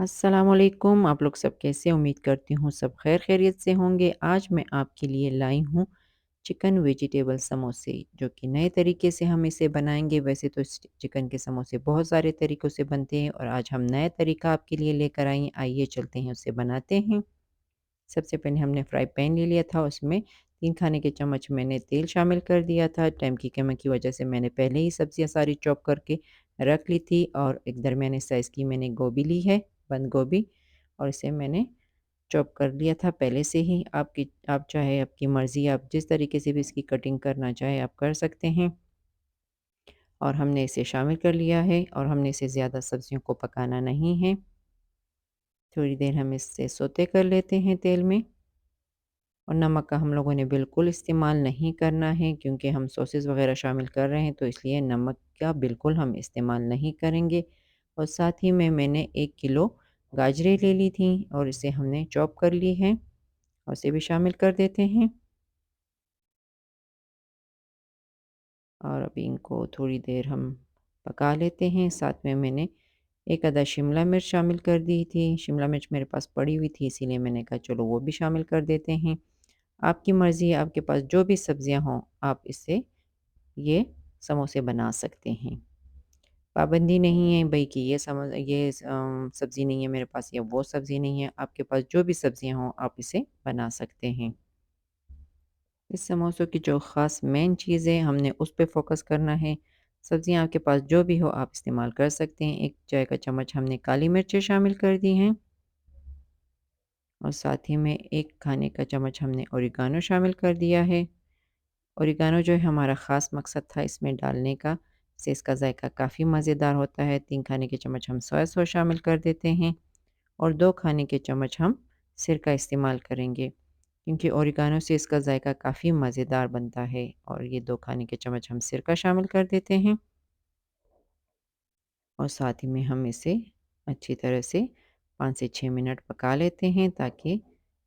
अस्सलामुअलैकुम। आप लोग सब कैसे? उम्मीद करती हूँ सब खैरियत से होंगे। आज मैं आपके लिए लाई हूँ चिकन वेजिटेबल समोसे, जो कि नए तरीके से हम इसे बनाएंगे। वैसे तो इस चिकन के समोसे बहुत सारे तरीक़ों से बनते हैं और आज हम नया तरीका आपके लिए लेकर आए हैं। आइए चलते हैं, उसे बनाते हैं। सबसे पहले हमने फ्राई पैन ले लिया था, उसमें 3 खाने के चम्मच मैंने तेल शामिल कर दिया था। टाइम की कमी की वजह से मैंने पहले ही सब्जियां सारी चॉप करके रख ली थी और एक दरमियाने साइज़ की मैंने गोभी ली है, बंद गोभी, और इसे मैंने चॉप कर लिया था पहले से ही। आप चाहे आपकी मर्ज़ी, आप जिस तरीके से भी इसकी कटिंग करना चाहे आप कर सकते हैं। और हमने इसे शामिल कर लिया है और हमने इसे ज़्यादा सब्जियों को पकाना नहीं है। थोड़ी देर हम इससे सौते कर लेते हैं तेल में। और नमक का हम लोगों ने बिल्कुल इस्तेमाल नहीं करना है, क्योंकि हम सॉसेस वगैरह शामिल कर रहे हैं, तो इसलिए नमक का बिल्कुल हम इस्तेमाल नहीं करेंगे। और साथ ही में मैंने 1 किलो गाजरें ले ली थी और इसे हमने चॉप कर ली है और इसे भी शामिल कर देते हैं। और अभी इनको थोड़ी देर हम पका लेते हैं। साथ में मैंने एक आधा शिमला मिर्च शामिल कर दी थी। शिमला मिर्च मेरे पास पड़ी हुई थी, इसीलिए मैंने कहा चलो वो भी शामिल कर देते हैं। आपकी मर्ज़ी है, आपके पास जो भी सब्जियां हों आप इससे ये समोसे बना सकते हैं। पाबंदी नहीं है भई कि सब्ज़ी नहीं है मेरे पास या वो सब्ज़ी नहीं है, आपके पास जो भी सब्जियां हों आप इसे बना सकते हैं। इस समोसों की जो ख़ास मेन चीज़ है, हमने उस पे फ़ोकस करना है। सब्जियां आपके पास जो भी हो आप इस्तेमाल कर सकते हैं। 1 चाय का चम्मच हमने काली मिर्चें शामिल कर दी हैं और साथ ही में 1 खाने का चम्मच हमने ओरिगानो शामिल कर दिया है। ओरिगानो जो है हमारा ख़ास मकसद था इसमें डालने का, इससे इसका ज़ायका काफ़ी मज़ेदार होता है। 3 खाने के चम्मच हम सोया सॉस शामिल कर देते हैं और 2 खाने के चम्मच हम सिरका इस्तेमाल करेंगे, क्योंकि ओरिगानो से इसका ज़ायका काफ़ी मज़ेदार बनता है। और ये 2 खाने के चम्मच हम सिरका शामिल कर देते हैं और साथ ही में हम इसे अच्छी तरह से 5 से 6 मिनट पका लेते हैं, ताकि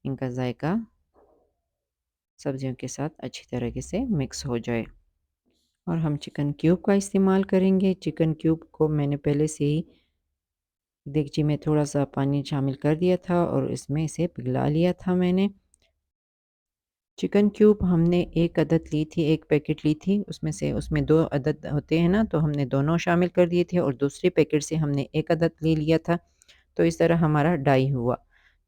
इनका ज़ायका सब्जियों के साथ अच्छी तरीके से मिक्स हो जाए। और हम चिकन क्यूब का इस्तेमाल करेंगे। चिकन क्यूब को मैंने पहले से ही देगची में थोड़ा-सा पानी शामिल कर दिया था और इसमें इसे पिघला लिया था मैंने। चिकन क्यूब हमने 1 अदद ली थी, 1 पैकेट ली थी, उसमें 2 अदद होते हैं ना, तो हमने दोनों शामिल कर दिए थे और दूसरे पैकेट से हमने 1 अदद ले लिया था, तो इस तरह हमारा ढाई हुआ।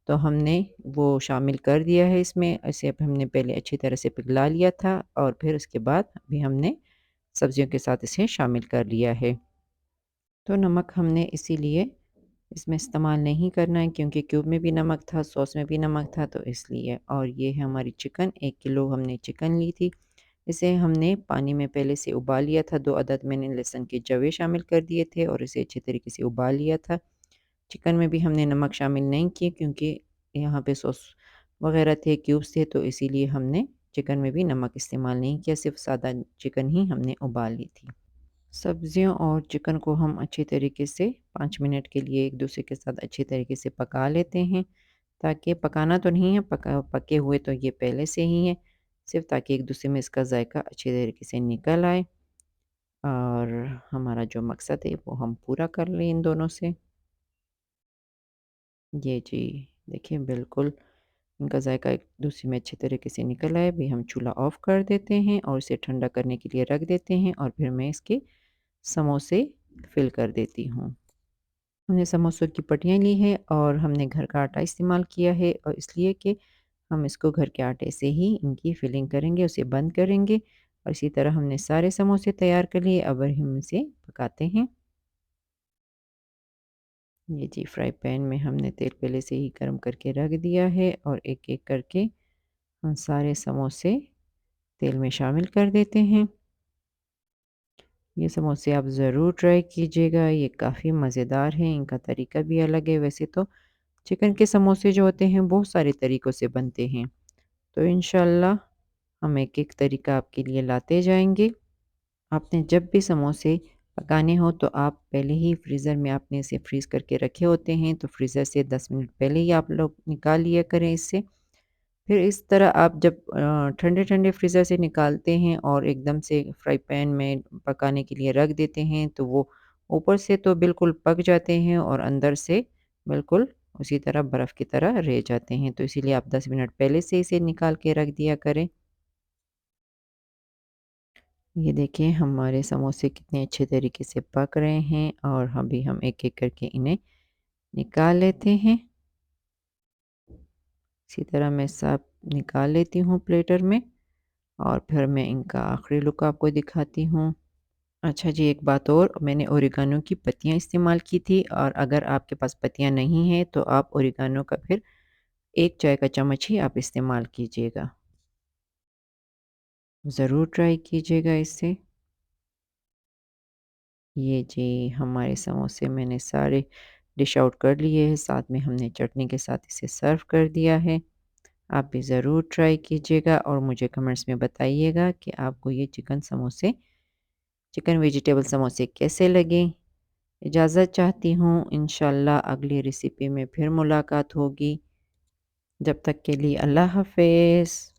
तो हमने वो शामिल कर दिया है इसमें, इसे अब हमने पहले अच्छी तरह से पिघला लिया था और फिर उसके बाद अभी हमने सब्जियों के साथ इसे शामिल कर लिया है। तो नमक हमने इसीलिए इसमें इस्तेमाल नहीं करना है, क्योंकि क्यूब में भी नमक था, सॉस में भी नमक था, तो इसलिए। और ये है हमारी चिकन, 1 किलो हमने चिकन ली थी। इसे हमने पानी में पहले से उबाल लिया था। 2 अदद मैंने लहसुन के जवे शामिल कर दिए थे और इसे अच्छे तरीके से उबाल लिया था। चिकन में भी हमने नमक शामिल नहीं किए, क्योंकि यहाँ पे सॉस वग़ैरह थे, क्यूब्स थे, तो इसीलिए हमने चिकन में भी नमक इस्तेमाल नहीं किया, सिर्फ़ सादा चिकन ही हमने उबाल ली थी। सब्जियों और चिकन को हम अच्छी तरीके से 5 मिनट के लिए एक दूसरे के साथ अच्छी तरीके से पका लेते हैं, ताकि पकाना तो नहीं है, पके हुए तो ये पहले से ही है, सिर्फ़ ताकि एक दूसरे में इसका ज़ायका अच्छी तरीके से निकल आए और हमारा जो मकसद है वो हम पूरा कर लें इन दोनों से। ये जी, देखिए बिल्कुल इनका ज़ायका एक दूसरे में अच्छे तरीके से निकल आए। अभी हम चूल्हा ऑफ़ कर देते हैं और इसे ठंडा करने के लिए रख देते हैं और फिर मैं इसके समोसे फ़िल कर देती हूँ। हमने समोसों की पट्टियाँ ली हैं और हमने घर का आटा इस्तेमाल किया है, और इसलिए कि हम इसको घर के आटे से ही इनकी फ़िलिंग करेंगे, उसे बंद करेंगे। और इसी तरह हमने सारे समोसे तैयार कर लिए। अब हम इसे पकाते हैं। ये जी, फ्राई पैन में हमने तेल पहले से ही गर्म करके रख दिया है और एक-एक करके हम सारे समोसे तेल में शामिल कर देते हैं। ये समोसे आप ज़रूर ट्राई कीजिएगा, ये काफ़ी मज़ेदार हैं, इनका तरीका भी अलग है। वैसे तो चिकन के समोसे जो होते हैं बहुत सारे तरीक़ों से बनते हैं, तो इंशाल्लाह हम एक-एक तरीका आपके लिए लाते जाएँगे। आपने जब भी समोसे पकाने हो तो आप पहले ही फ्रीज़र में आपने इसे फ्रीज़ करके रखे होते हैं, तो फ्रीज़र से 10 मिनट पहले ही आप लोग निकाल लिया करें इससे। फिर इस तरह आप जब ठंडे-ठंडे फ्रीज़र से निकालते हैं और एकदम से फ्राई पैन में पकाने के लिए रख देते हैं, तो वो ऊपर से तो बिल्कुल पक जाते हैं और अंदर से बिल्कुल उसी तरह बर्फ़ की तरह रह जाते हैं, तो इसीलिए आप 10 मिनट पहले से इसे निकाल के रख दिया करें। ये देखिए हमारे समोसे कितने अच्छे तरीके से पक रहे हैं और अभी हम एक-एक करके इन्हें निकाल लेते हैं। इसी तरह मैं सब निकाल लेती हूँ प्लेटर में और फिर मैं इनका आखिरी लुक आपको दिखाती हूँ। अच्छा जी, एक बात और, मैंने ओरिगानो की पत्तियाँ इस्तेमाल की थी और अगर आपके पास पत्तियाँ नहीं हैं तो आप ओरिगानो का फिर 1 चाय का चम्मच ही आप इस्तेमाल कीजिएगा। ज़रूर ट्राई कीजिएगा इसे। ये जी हमारे समोसे मैंने सारे डिश आउट कर लिए हैं, साथ में हमने चटनी के साथ इसे सर्व कर दिया है। आप भी ज़रूर ट्राई कीजिएगा और मुझे कमेंट्स में बताइएगा कि आपको ये चिकन वेजिटेबल समोसे कैसे लगे। इजाज़त चाहती हूँ, इंशाल्लाह अगली रेसिपी में फिर मुलाकात होगी। जब तक के लिए अल्लाह हाफ़िज़।